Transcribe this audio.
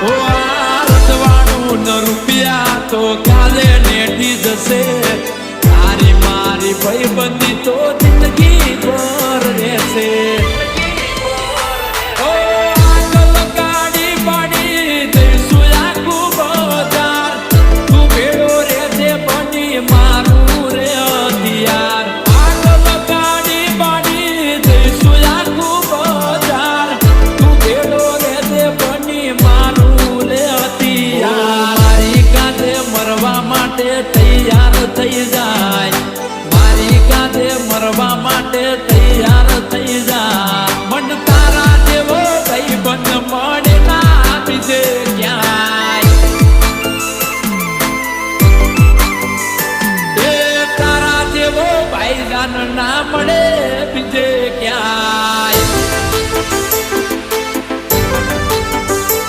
ઓ આ રજવાડું ન રૂપિયા તો કાલે નેઠી જશે તારી મારી ભાઈબંધી તો જિંદગી ભર રહેશે માટે